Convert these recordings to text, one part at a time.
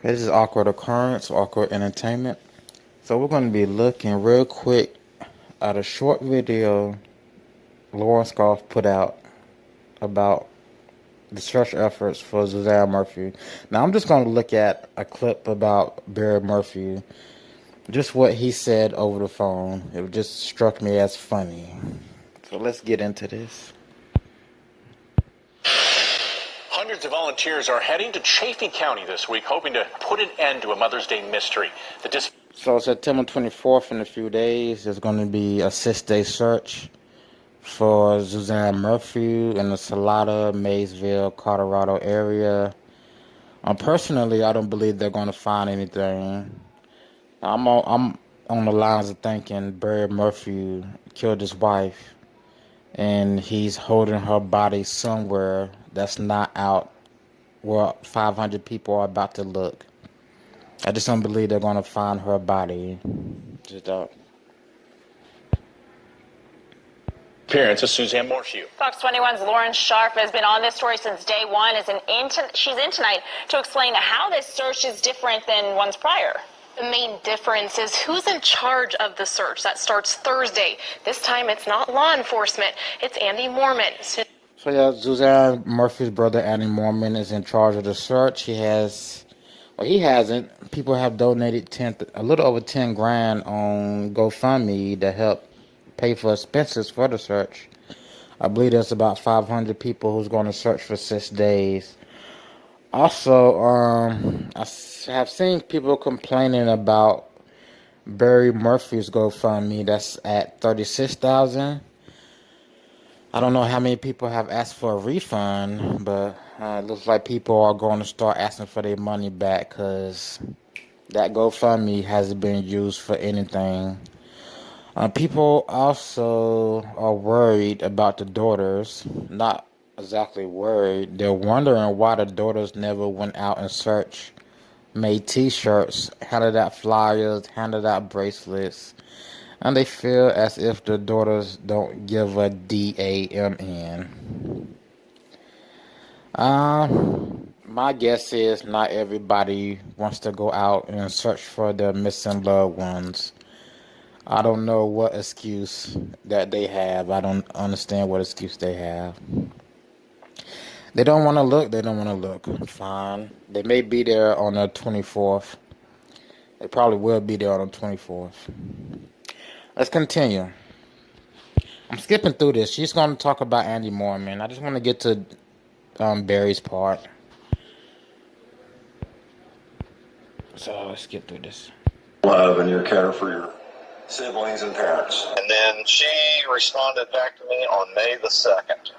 This is Awkward Occurrence, Awkward Entertainment. So we're going to be looking real quick at a short video Scharf put out about the search efforts for Suzanne Morphew. Now I'm just going to look at a clip about Barry Morphew, just what he said over the phone. It just struck me as funny. So let's get into this. Hundreds of volunteers are heading to Chaffee County this week, hoping to put an end to a Mother's Day mystery. So September 24th, in a few days, there's going to be a 6-day search for Suzanne Morphew in the Salada, Maysville, Colorado area. Personally, I don't believe they're going to find anything. I'm on the lines of thinking Barry Morphew killed his wife, and he's holding her body somewhere that's not out where 500 people are about to look. I just don't believe they're going to find her body. Just Appearance of Suzanne Morphew. Fox 21's Lauren Scharf has been on this story since day one. She's in tonight to explain how this search is different than ones prior. The main difference is who's in charge of the search. That starts Thursday. This time it's not law enforcement, it's Andy Moorman. So yeah, Suzanne Morphew's brother Andy Moorman is in charge of the search. He hasn't. People have donated a little over 10 grand on GoFundMe to help pay for expenses for the search. I believe there's about 500 people who's going to search for 6 days. Also, I have seen people complaining about Barry Morphew's GoFundMe. That's at $36,000. I don't know how many people have asked for a refund, but it looks like people are going to start asking for their money back because that GoFundMe hasn't been used for anything. People also are worried about the daughters. Not exactly worried. They're wondering why the daughters never went out and searched, made T-shirts, handed out flyers, handed out bracelets. And they feel as if the daughters don't give a damn. My guess is not everybody wants to go out and search for their missing loved ones. I don't know what excuse that they have. I don't understand what excuse they have. They don't want to look. They don't want to look. Fine. They may be there on the 24th. They probably will be there on the 24th. Let's continue. I'm skipping through this. She's going to talk about Andy Moorman. I just want to get to Barry's part. So let's get through this. Love and your care for your siblings and parents. And then she responded back to me on May the 2nd.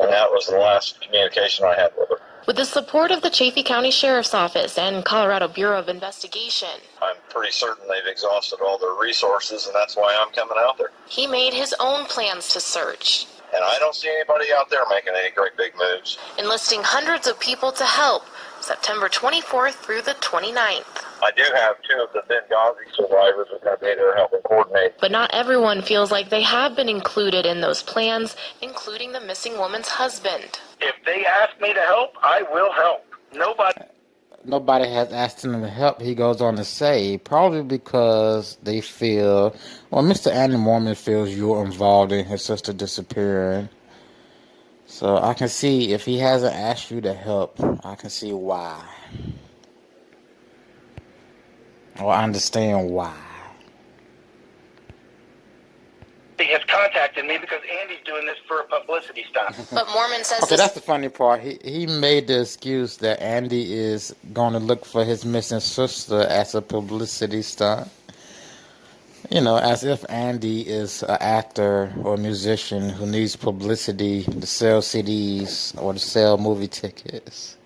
And that was the last communication I had with her. With the support of the Chaffee County Sheriff's Office and Colorado Bureau of Investigation, I'm pretty certain they've exhausted all their resources, and that's why I'm coming out there. he made his own plans to search, And I don't see anybody out there making any great big moves. enlisting hundreds of people to help, September 24th through the 29th. I do have 2 of the Benghazi survivors that are there helping coordinate. But not everyone feels like they have been included in those plans, including the missing woman's husband. If they ask me to help, I will help. Nobody has asked him to help, he goes on to say, probably because they feel, Mr. Andy Moorman feels you're involved in his sister disappearing. So I can see, if he hasn't asked you to help, I can see why. Or I understand why. He has contacted me because Andy's doing this for a publicity stunt. But Moorman says Okay, that's the funny part. He made the excuse that Andy is going to look for his missing sister as a publicity stunt. You know, as if Andy is an actor or a musician who needs publicity to sell CDs or to sell movie tickets.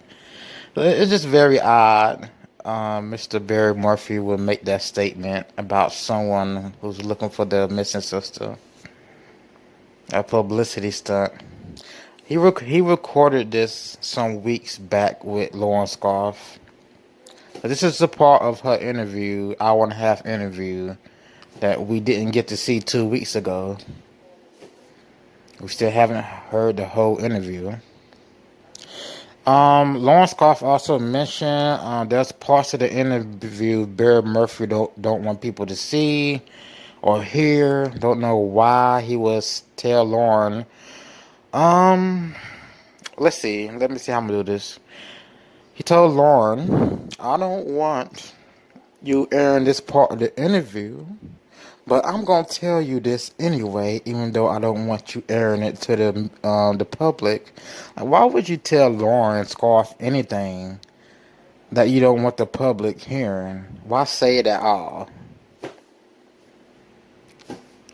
It's just very odd. Mr. Barry Morphew would make that statement about someone who's looking for their missing sister. A publicity stunt. He recorded this some weeks back with Lauren Scharf. This is a part of her interview, hour-and-a-half interview, that we didn't get to see 2 weeks ago. We still haven't heard the whole interview. Lawrence Scharf also mentioned there's parts of the interview Barry Murphy don't want people to see or hear. Don't know why he was tell Lauren. Um, let's see. Let me see how I'm gonna do this. He told Lauren, "I don't want you airing this part of the interview, but I'm gonna tell you this anyway, even though I don't want you airing it to the public." Like, why would you tell Lauren Scarf anything that you don't want the public hearing? Why say it at all?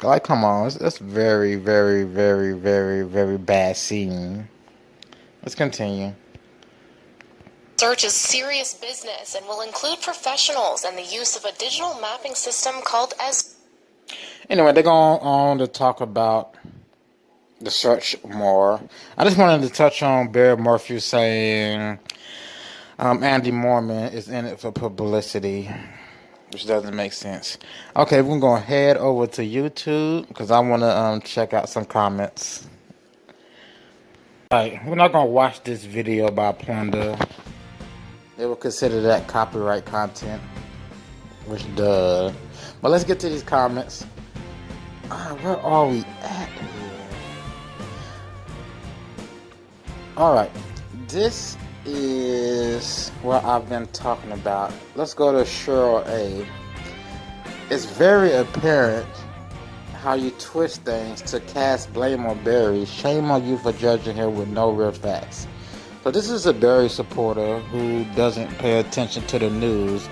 Like, come on, that's very, very, very, very, very bad scene. Let's continue. Search is serious business and will include professionals and the use of a digital mapping system called as. Anyway, they're going on to talk about the search more. I just wanted to touch on Barry Morphew saying Andy Moorman is in it for publicity, which doesn't make sense. Okay, we're going to head over to YouTube because I want to check out some comments. Alright, we're not going to watch this video by Plunder. They will consider that copyright content, which duh. But let's get to these comments. Where are we at here? Alright, this is what I've been talking about. Let's go to Cheryl A. It's very apparent how you twist things to cast blame on Barry. Shame on you for judging her with no real facts. So this is a Barry supporter who doesn't pay attention to the news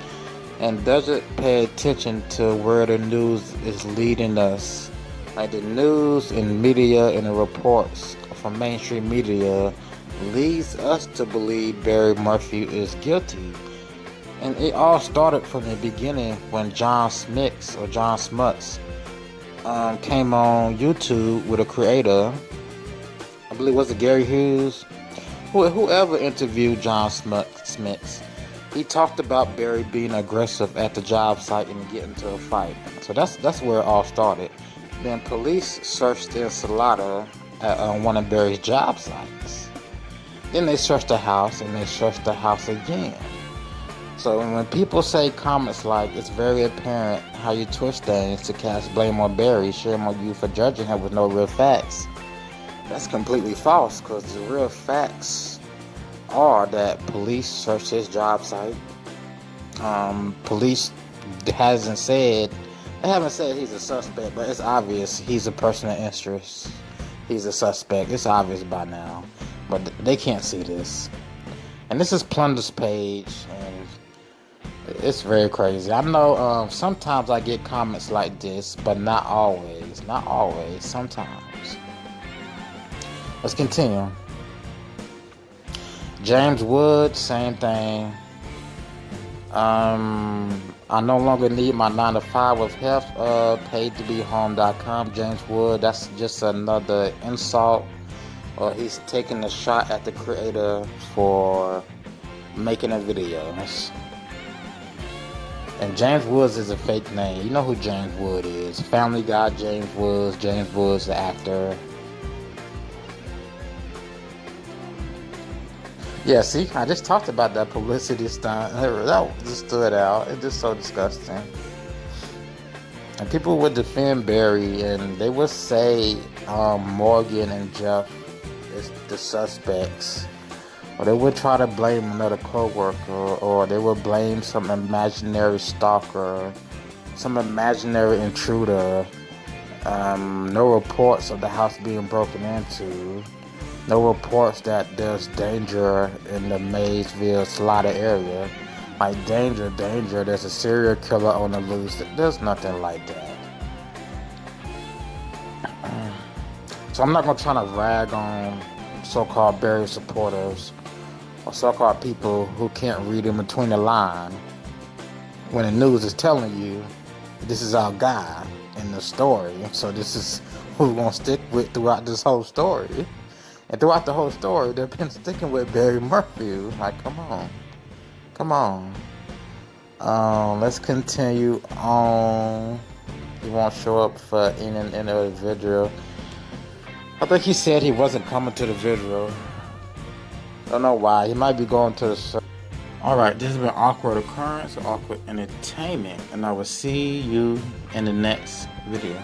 and doesn't pay attention to where the news is leading us. Like the news and media and the reports from mainstream media leads us to believe Barry Murphy is guilty. And it all started from the beginning when John Smuts came on YouTube with a creator. I believe was it Gary Hughes? Whoever interviewed John Smuts, he talked about Barry being aggressive at the job site and getting into a fight. So that's where it all started. Then police searched in Salata at one of Barry's job sites. Then they searched the house and they searched the house again. So when people say comments like, it's very apparent how you twist things to cast blame on Barry, shame on you for judging him with no real facts, that's completely false, because the real facts are that police searched his job site. Police they haven't said he's a suspect, but it's obvious he's a person of interest. He's a suspect. It's obvious by now, but they can't see this. And this is Plunder's page, and it's very crazy. I know sometimes I get comments like this, but not always. Not always. Sometimes. Let's continue. James Wood, same thing. I no longer need my 9 to 5 with health. Paid2behome.com. James Wood, that's just another insult. He's taking a shot at the creator for making a video. And James Woods is a fake name. You know who James Wood is. Family Guy James Woods. James Woods, the actor. Yeah, see, I just talked about that publicity stunt. That just stood out. It's just so disgusting. And people would defend Barry, and they would say Morgan and Jeff is the suspects. Or they would try to blame another co-worker, or they would blame some imaginary stalker, some imaginary intruder. No reports of the house being broken into. No reports that there's danger in the Maysville Slaughter area. Like danger, there's a serial killer on the loose. There's nothing like that. So I'm not going to try to rag on so-called Barry supporters or so-called people who can't read in between the line when the news is telling you this is our guy in the story. So this is who we're going to stick with throughout this whole story. And throughout the whole story, they've been sticking with Barry Morphew. Like, come on. Let's continue on. He won't show up for in a video. I think he said he wasn't coming to the video. Don't know why. He might be going to the search. Alright, this has been Awkward Occurrence, Awkward Entertainment, and I will see you in the next video.